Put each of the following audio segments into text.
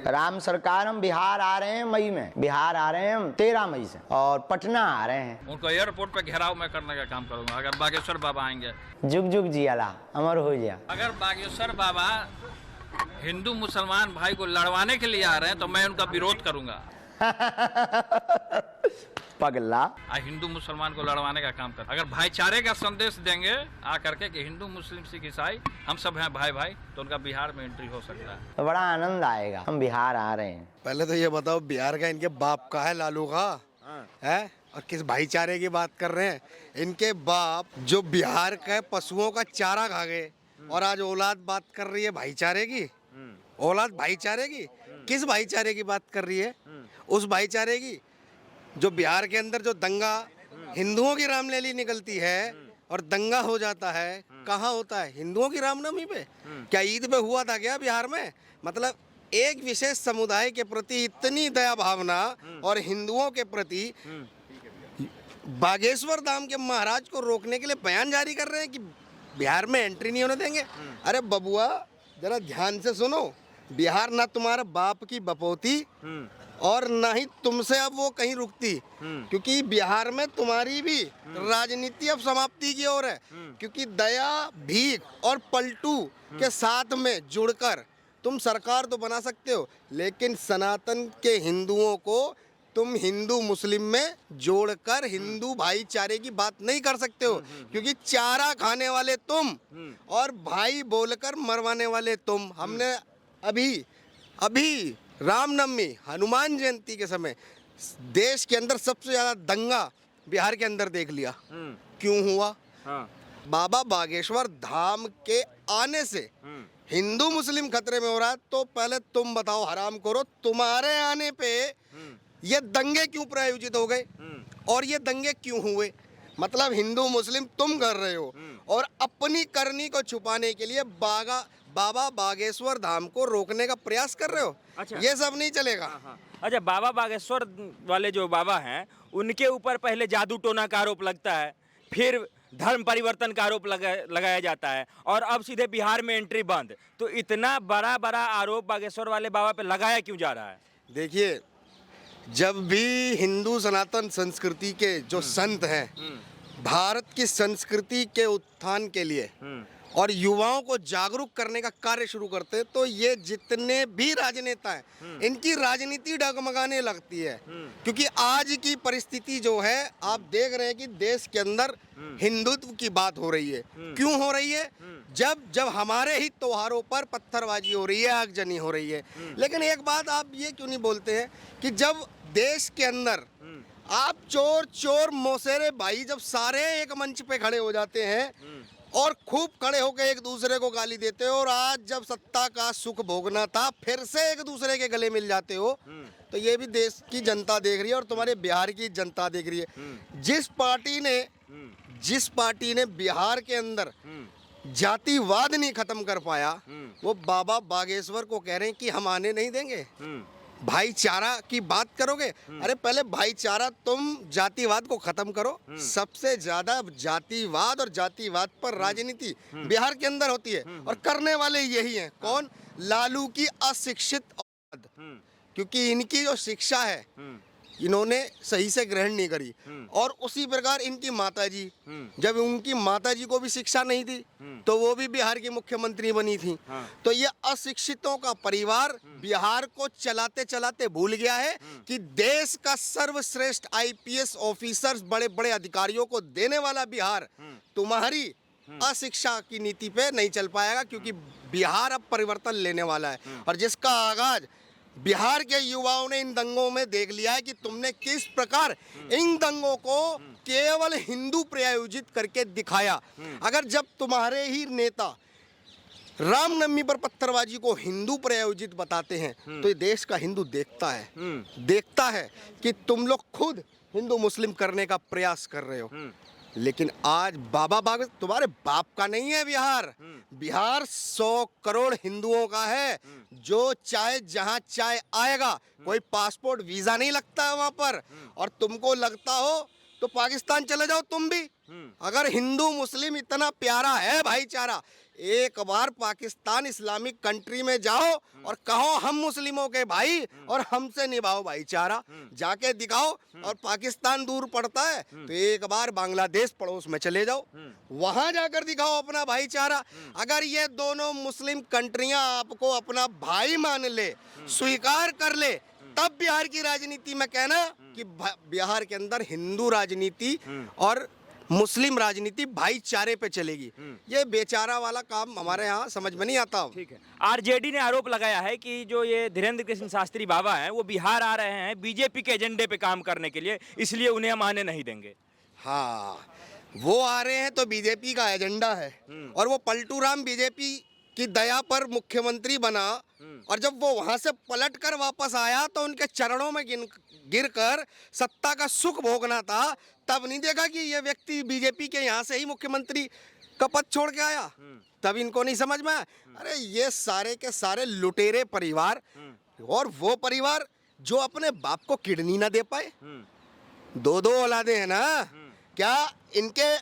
राम सरकार, हम बिहार आ रहे हैं मई में, बिहार आ रहे हैं हम 13 मई से, और पटना आ रहे हैं। उनको एयरपोर्ट पे घेराव में करने का काम करूंगा अगर बागेश्वर बाबा आएंगे। जुग जुग जी अला, अमर हो जा। अगर बागेश्वर बाबा हिंदू मुसलमान भाई को लड़वाने के लिए आ रहे हैं तो मैं उनका विरोध करूंगा। पगला हिंदू मुसलमान को लड़वाने का काम कर, अगर भाईचारे का संदेश देंगे आकर के कि हिंदू मुस्लिम सिख ईसाई हम सब हैं भाई भाई, तो उनका बिहार में एंट्री हो सकता है। तो बड़ा आनंद आएगा। हम बिहार आ रहे हैं। पहले तो ये बताओ, बिहार का इनके बाप का है लालू का है, और किस भाईचारे की बात कर रहे हैं? इनके बाप जो बिहार के पशुओं का चारा खा गए, और आज औलाद बात कर रही है भाईचारे की। औलाद भाईचारे की? किस भाईचारे की बात कर रही है? उस भाईचारे की जो बिहार के अंदर जो दंगा, हिंदुओं की रामलीला निकलती है और दंगा हो जाता है, कहाँ होता है? हिंदुओं की रामनवमी पे। क्या ईद पे हुआ था क्या बिहार में? मतलब एक विशेष समुदाय के प्रति इतनी दया भावना, और हिंदुओं के प्रति बागेश्वर धाम के महाराज को रोकने के लिए बयान जारी कर रहे हैं कि बिहार में एंट्री नहीं होने देंगे। अरे बबुआ, जरा ध्यान से सुनो, बिहार ना तुम्हारा बाप की बपौती और ना ही तुमसे अब वो कहीं रुकती, क्योंकि बिहार में तुम्हारी भी राजनीति अब समाप्ति की ओर है। क्योंकि दया, भीख और पलटू के साथ में जुड़कर तुम सरकार तो बना सकते हो, लेकिन सनातन के हिंदुओं को तुम हिंदू मुस्लिम में जोड़कर हिंदू भाईचारे की बात नहीं कर सकते हो। क्योंकि चारा खाने वाले तुम और भाई बोलकर मरवाने वाले तुम। हमने अभी रामनवमी, हनुमान जयंती के समय देश के अंदर सबसे ज्यादा दंगा बिहार के अंदर देख लिया। क्यों हुआ? बाबा बागेश्वर धाम के आने से हिंदू मुस्लिम खतरे में हो रहा है। तो पहले तुम बताओ हराम करो, तुम्हारे आने पे ये दंगे क्यों प्रायोजित हो गए और ये दंगे क्यों हुए? मतलब हिंदू मुस्लिम तुम कर रहे हो, और अपनी करनी को छुपाने के लिए बाबा बागेश्वर धाम को रोकने का प्रयास कर रहे हो। अच्छा, ये सब नहीं चलेगा। अच्छा, बाबा बागेश्वर वाले जो बाबा हैं उनके ऊपर पहले जादू टोना का आरोप लगता है, फिर धर्म परिवर्तन का आरोप लगाया जाता है, और अब सीधे बिहार में एंट्री बंद। तो इतना बड़ा आरोप बागेश्वर वाले बाबा पे लगाया क्यों जा रहा है? देखिए, जब भी हिंदू सनातन संस्कृति के जो संत हैं, भारत की संस्कृति के उत्थान के लिए और युवाओं को जागरूक करने का कार्य शुरू करते हैं, तो ये जितने भी राजनेता हैं इनकी राजनीति डगमगाने लगती है। क्योंकि आज की परिस्थिति जो है, आप देख रहे हैं कि देश के अंदर हिंदुत्व की बात हो रही है। क्यों हो रही है? जब हमारे ही त्योहारों पर पत्थरबाजी हो रही है, आगजनी हो रही है। लेकिन एक बात आप ये क्यों नहीं बोलते हैं कि जब देश के अंदर आप चोर मौसेरे भाई जब सारे एक मंच पे खड़े हो जाते हैं और खूब खड़े होकर एक दूसरे को गाली देते हो, और आज जब सत्ता का सुख भोगना था फिर से एक दूसरे के गले मिल जाते हो, तो ये भी देश की जनता देख रही है और तुम्हारे बिहार की जनता देख रही है। जिस पार्टी ने बिहार के अंदर जातिवाद नहीं खत्म कर पाया, वो बाबा बागेश्वर को कह रहे हैं कि हम आने नहीं देंगे। भाईचारा की बात करोगे? अरे पहले भाईचारा, तुम जातिवाद को खत्म करो। सबसे ज्यादा जातिवाद और जातिवाद पर राजनीति बिहार के अंदर होती है, और करने वाले यही हैं। कौन? लालू की अशिक्षित औलाद। क्योंकि इनकी जो शिक्षा है इन्होंने सही से ग्रहण नहीं करी, और उसी प्रकार इनकी माताजी, जब उनकी माताजी को भी शिक्षा नहीं थी तो वो भी बिहार की मुख्यमंत्री बनी थी। तो ये अशिक्षितों का परिवार बिहार को चलाते चलाते भूल गया है कि देश का सर्वश्रेष्ठ आईपीएस ऑफिसर्स, बड़े बड़े अधिकारियों को देने वाला बिहार तुम्हारी अशिक्षा की नीति पे नहीं चल पाएगा। क्योंकि बिहार अब परिवर्तन लेने वाला है, और जिसका आगाज बिहार के युवाओं ने इन दंगों में देख लिया है कि तुमने किस प्रकार इन दंगों को केवल हिंदू प्रायोजित करके दिखाया। अगर जब तुम्हारे ही नेता रामनवमी पर पत्थरबाजी को हिंदू प्रायोजित बताते हैं, तो ये देश का हिंदू देखता है कि तुम लोग खुद हिंदू मुस्लिम करने का प्रयास कर रहे हो। लेकिन आज बाबा बागेश्वर तुम्हारे बाप का नहीं है। बिहार 100 करोड़ हिंदुओं का है, जो चाहे जहां चाहे आएगा। कोई पासपोर्ट वीजा नहीं लगता है वहां पर। और तुमको लगता हो तो पाकिस्तान चले जाओ तुम भी। अगर हिंदू मुस्लिम इतना प्यारा है भाईचारा, एक बार पाकिस्तान इस्लामिक कंट्री में जाओ और कहो हम मुस्लिमों के भाई और हमसे निभाओ भाईचारा, जाके दिखाओ। और पाकिस्तान दूर पड़ता है तो एक बार बांग्लादेश पड़ोस में चले जाओ, वहां जाकर दिखाओ अपना भाईचारा। अगर ये दोनों मुस्लिम कंट्रियां आपको अपना भाई मान ले, स्वीकार कर ले, तब बिहार की राजनीति में कहना कि बिहार के अंदर हिंदू राजनीति और मुस्लिम राजनीति भाईचारे पे चलेगी। ये बेचारा वाला काम हमारे यहाँ समझ में नहीं आता। ठीक है। आरजेडी ने आरोप लगाया है कि जो ये धीरेन्द्र कृष्ण शास्त्री बाबा हैं वो बिहार आ रहे हैं बीजेपी के एजेंडे पे काम करने के लिए, इसलिए उन्हें हम आने नहीं देंगे। हाँ, वो आ रहे हैं तो बीजेपी का एजेंडा है, और वो पलटू राम बीजेपी की दया पर मुख्यमंत्री बना, और जब वो वहां से पलट कर वापस आया तो उनके चरणों में गिरकर सत्ता का सुख भोगना था। तब नहीं देखा कि ये व्यक्ति बीजेपी के यहाँ से ही मुख्यमंत्री का पद छोड़ के आया, तब इनको नहीं समझ में आया। अरे ये सारे के सारे लुटेरे परिवार, और वो परिवार जो अपने बाप को किडनी ना दे पाए, दो औलादे हैं ना, क्या इनके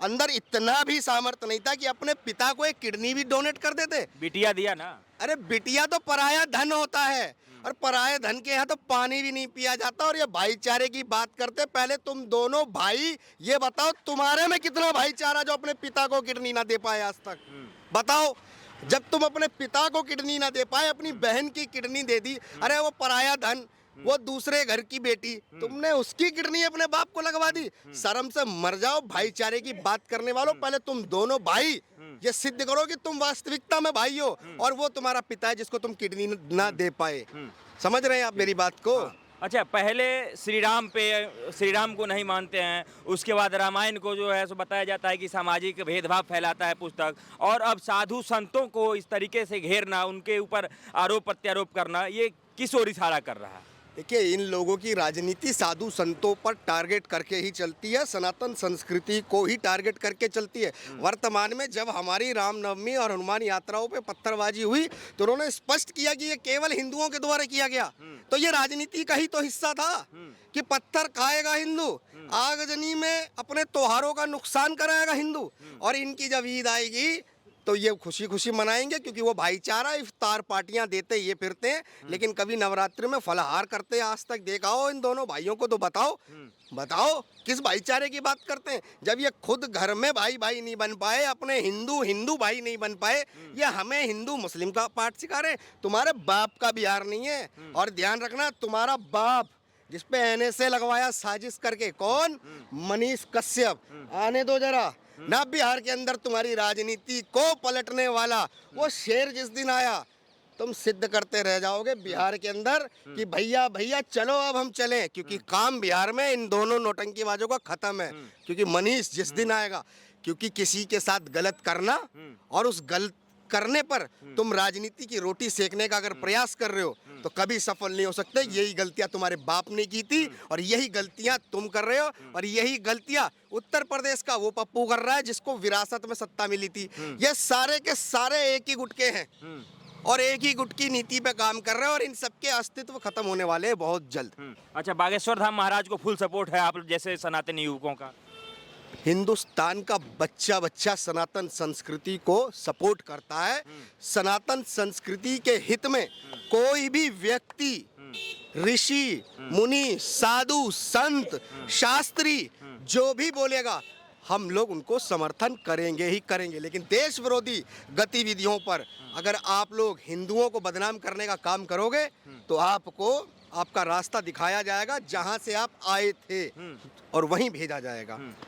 अंदर इतना भी सामर्थ्य नहीं था कि अपने पिता को एक किडनी भी डोनेट कर देते? बिटिया दिया ना। अरे बिटिया तो पराया धन होता है, और पराये धन के यहाँ तो पानी भी नहीं पिया जाता। और ये भाईचारे की बात करते, पहले तुम दोनों भाई ये बताओ तुम्हारे में कितना भाईचारा जो अपने पिता को किडनी ना दे पाए आज तक? बताओ, जब तुम अपने पिता को किडनी ना दे पाए, अपनी बहन की किडनी दे दी। अरे वो पराया धन, वो दूसरे घर की बेटी, तुमने उसकी किडनी अपने बाप को लगवा दी। शर्म से मर जाओ भाईचारे की बात करने वालों। पहले तुम दोनों भाई ये सिद्ध करो कि तुम वास्तविकता में भाई हो, और वो तुम्हारा पिता है जिसको तुम किडनी ना दे पाए। समझ रहे हैं आप मेरी बात को? अच्छा, पहले श्री राम को नहीं मानते हैं, उसके बाद रामायण को जो है सो बताया जाता है कि सामाजिक भेदभाव फैलाता है पुस्तक, और अब साधु संतों को इस तरीके से घेरना, उनके ऊपर आरोप प्रत्यारोप करना, ये किस ओर इशारा कर रहा है? देखिए, इन लोगों की राजनीति साधु संतों पर टारगेट करके ही चलती है, सनातन संस्कृति को ही टारगेट करके चलती है। वर्तमान में जब हमारी रामनवमी और हनुमान यात्राओं पे पत्थरबाजी हुई तो उन्होंने स्पष्ट किया कि ये केवल हिंदुओं के द्वारा किया गया। तो ये राजनीति का ही तो हिस्सा था कि पत्थर खाएगा हिंदू, आगजनी में अपने त्योहारों का नुकसान कराएगा हिंदू, और इनकी जब ईद आएगी तो ये खुशी खुशी मनाएंगे, क्योंकि वो भाईचारा इफ्तार पार्टियां देते ये फिरते हैं, लेकिन कभी नवरात्रि में फलाहार करते आज तक देखा हो इन दोनों भाइयों को? तो बताओ किस भाईचारे की बात करते हैं, जब ये खुद घर में भाई भाई नहीं बन पाए, अपने हिंदू भाई नहीं बन पाए, ये हमें हिंदू मुस्लिम का पाठ सिखा रहे हैं। तुम्हारे बाप का बिहार नहीं है, और ध्यान रखना, तुम्हारा बाप जिसपे NSA लगवाया साजिश करके, कौन? मनीष कश्यप। आने दो जरा ना, बिहार के अंदर तुम्हारी राजनीति को पलटने वाला वो शेर जिस दिन आया, तुम सिद्ध करते रह जाओगे बिहार के अंदर कि भैया चलो अब हम चलें, क्योंकि काम बिहार में इन दोनों नौटंकीबाजों का खत्म है। क्योंकि मनीष जिस दिन आएगा, क्योंकि किसी के साथ गलत करना और उस गलत करने पर तुम राजनीति की रोटी सेकने का अगर प्रयास कर रहे हो तो कभी सफल नहीं हो सकते। यही गलतियां तुम्हारे बाप ने की थी, और यही गलतियां तुम कर रहे हो, और यही गलतियां उत्तर प्रदेश का वो पप्पू कर रहा है जिसको विरासत में सत्ता मिली थी। ये सारे के सारे एक ही गुट के हैं, और एक ही गुट की नीति पे काम कर रहे हैं, और इन सबके अस्तित्व खत्म होने वाले हैं बहुत जल्द। अच्छा, बागेश्वर धाम महाराज को फुल सपोर्ट है आप जैसे सनातनी युवकों का? हिंदुस्तान का बच्चा सनातन संस्कृति को सपोर्ट करता है। सनातन संस्कृति के हित में कोई भी व्यक्ति, ऋषि मुनि, साधु संत, शास्त्री जो भी बोलेगा, हम लोग उनको समर्थन करेंगे ही करेंगे। लेकिन देश विरोधी गतिविधियों पर अगर आप लोग हिंदुओं को बदनाम करने का काम करोगे तो आपको आपका रास्ता दिखाया जाएगा, जहां से आप आए थे और वहीं भेजा जाएगा।